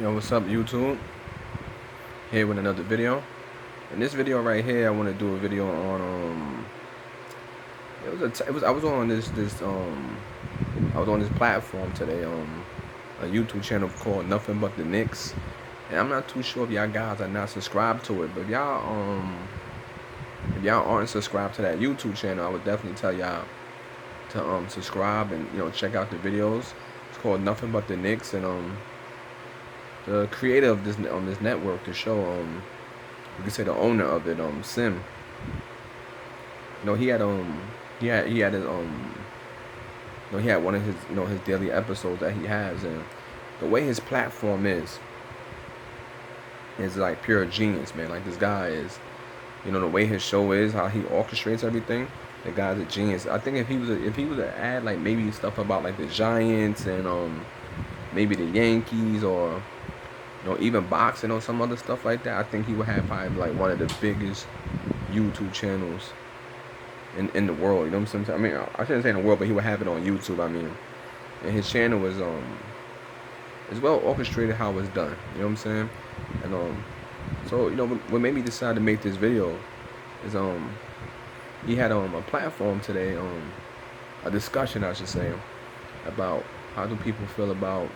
Yo, what's up, YouTube? Here with another video. In this video right here, I want to do a video on I was on I was on this platform today, a YouTube channel called Nothing But the Knicks, and I'm not too sure if y'all guys are not subscribed to it, but if y'all aren't subscribed to that YouTube channel, I would definitely tell y'all to subscribe and check out the videos. It's called Nothing But the Knicks, and the creator of this network, the show, you could say the owner of it, Sim. He had he had his he had one of his his daily episodes that he has, and the way his platform is like pure genius, man. Like, this guy is, the way his show is, how he orchestrates everything. The guy's a genius. I think if he was to add like maybe stuff about like the Giants and maybe the Yankees, or even boxing or some other stuff like that, I think he would have probably like one of the biggest YouTube channels in the world. You know what I'm saying? I mean, I shouldn't say in the world, but he would have it on YouTube. I mean, and his channel is well orchestrated how it's done. You know what I'm saying? And so what made me decide to make this video is he had a platform today, a discussion, I should say, about how do people feel about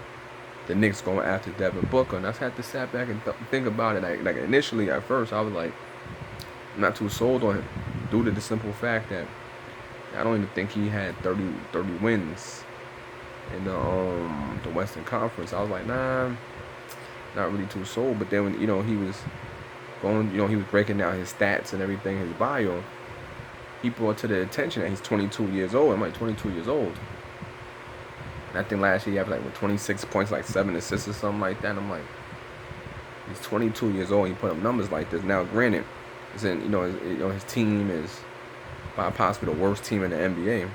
the Knicks going after Devin Booker. And I had to sit back and think about it. Like initially, at first, I was like, I'm not too sold on him, due to the simple fact that I don't even think he had 30 wins in the Western Conference. I was like, nah, not really too sold. But then when he was going, he was breaking down his stats and everything, his bio, he brought to the attention that he's 22 years old. I'm like, 22 years old. And I think last year he had like 26 points, like 7 assists or something like that. And I'm like, he's 22 years old. He put up numbers like this. Now, granted, it's in, his team is possibly the worst team in the NBA.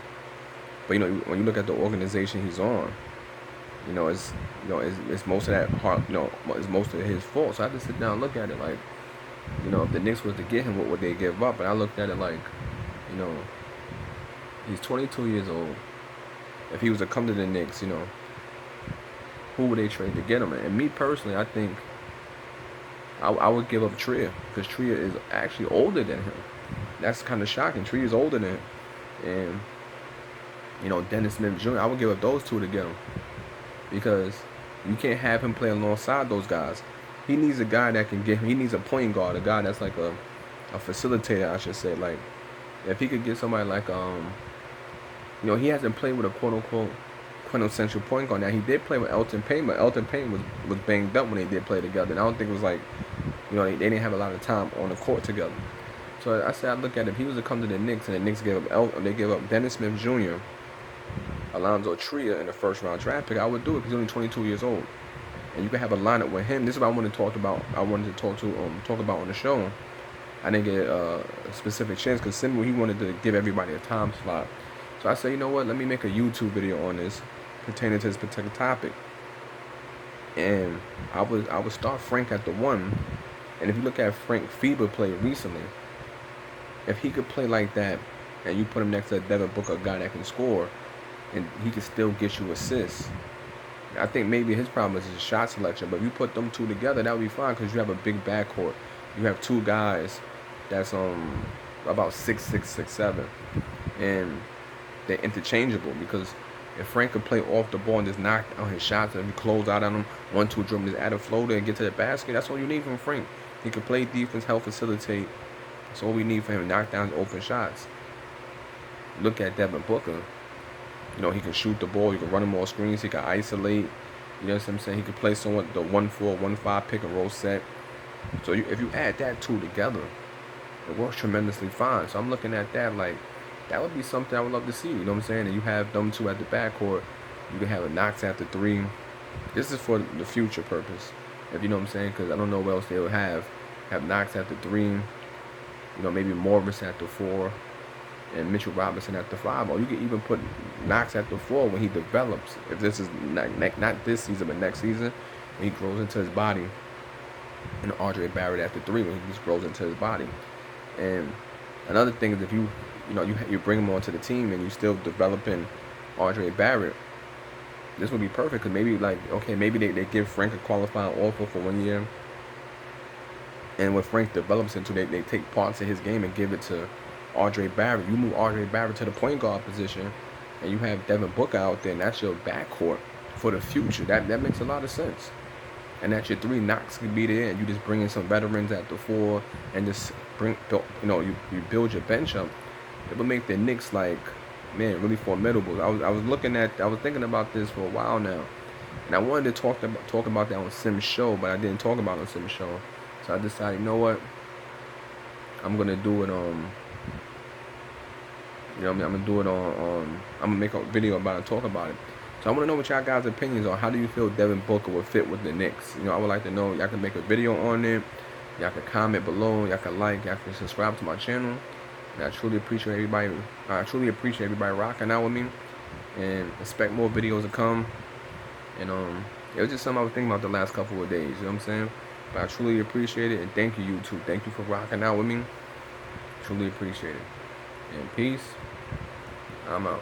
But when you look at the organization he's on, it's most of that heart, it's most of his fault. So I had to sit down and look at it like, if the Knicks was to get him, what would they give up? And I looked at it like, he's 22 years old. If he was to come to the Knicks, who would they trade to get him? And me personally, I think I would give up Tria, because Tria is actually older than him. That's kind of shocking. Tria is older than him. And, Dennis Smith Jr., I would give up those two to get him, because you can't have him play alongside those guys. He needs a guy that can get him. He needs a point guard, a guy that's like a facilitator, I should say. Like, if he could get somebody like, he hasn't played with a quote-unquote quintessential point guard. Now, he did play with Elton Payne, but Elton Payne was banged up when they did play together. And I don't think it was like, they didn't have a lot of time on the court together. So I said, I look at it, if he was to come to the Knicks and the Knicks gave up Dennis Smith Jr., Alonzo Tria in the first-round draft pick, I would do it, because he's only 22 years old. And you can have a lineup with him. This is what I wanted to talk about. I wanted to talk about on the show. I didn't get a specific chance, because Simba, he wanted to give everybody a time slot. So I said, you know what? Let me make a YouTube video on this, pertaining to this particular topic. And I would start Frank at the 1. And if you look at Frank FIBA play recently, if he could play like that, and you put him next to Devin Booker, a guy that can score, and he can still get you assists, I think maybe his problem is his shot selection. But if you put them two together, that would be fine, because you have a big backcourt. You have two guys that's about 6'6", 6'7", and they're interchangeable, because if Frank could play off the ball and just knock on his shots, and if you close out on him, 1-2 dribble, just add a floater and get to the basket, that's all you need from Frank. He can play defense, help facilitate. That's all we need for him, knock down open shots. Look at Devin Booker. He can shoot the ball, he can run him all screens, he can isolate. You know what I'm saying? He can play somewhat the 1-4, 1-5 pick and roll set. So if you add that two together, it works tremendously fine. So I'm looking at that like, that would be something I would love to see. You know what I'm saying? And you have them two at the backcourt. You can have a Knox at the 3. This is for the future purpose, if you know what I'm saying, because I don't know what else they would have. Have Knox at the 3. Maybe Morris at the 4. And Mitchell Robinson at the 5. Or you can even put Knox at the 4 when he develops. If this is not this season, but next season, when he grows into his body. And Andre Barrett at the 3 when he just grows into his body. And another thing is, if you bring him onto the team and you still developing Andre Barrett, this would be perfect because maybe like okay, maybe they give Frank a qualifying offer for 1 year, and when Frank develops into they take parts of his game and give it to R.J. Barrett. You move R.J. Barrett to the point guard position, and you have Devin Booker out there, and that's your backcourt for the future. That makes a lot of sense. And that your three knocks could be there, and you just bring in some veterans at the four, and just you build your bench up. It would make the Knicks like, man, really formidable. I was thinking about this for a while now, and I wanted to talk about that on Sim's show, but I didn't talk about it on Sim's show. So I decided, you know what, I'm gonna do it on. I'm gonna do it on. I'm gonna make a video about it, talk about it. So I want to know what y'all guys' opinions on how do you feel Devin Booker would fit with the Knicks. I would like to know. Y'all can make a video on it. Y'all can comment below. Y'all can like. Y'all can subscribe to my channel. And I truly appreciate everybody. Rocking out with me, and expect more videos to come. And it was just something I was thinking about the last couple of days. You know what I'm saying? But I truly appreciate it, and thank you, YouTube. Thank you for rocking out with me. Truly appreciate it. And peace. I'm out.